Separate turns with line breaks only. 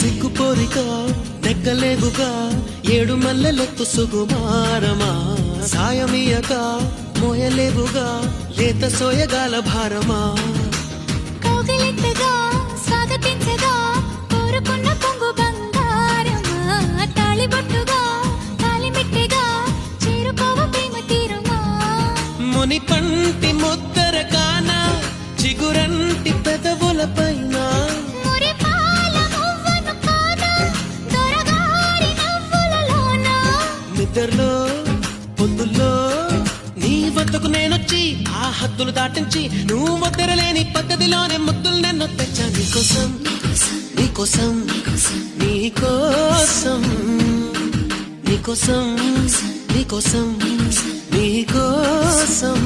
సిగ్గు పోరిక నెక్కలేవుగా ఏడు మల్లెలెత్తు సుకుమారమా సాయమియక మోయలేవుగా లేత సోయగాల భారమా
కౌగిలింతగా స్వాగతించగా కోరుకున్న పొంగు బంగారమా తాళిబొట్టుగా తాళిమిట్టెగా చేరుకోవ ప్రేమ తీరుమా
ముని పంటి ముద్దర కాన చిగురంటి పెదవుల పైన నిద్రలో పొద్దుల్లో నీ వద్దకు నేనొచ్చి ఆ హద్దులు దాటించి నువ్వు వద్దరలేని పద్ధతిలోనే ముద్దులు నన్ను తెచ్చా నీకోసం నీకోసం నీకోసం నీకోసం నీకోసం నీకోసం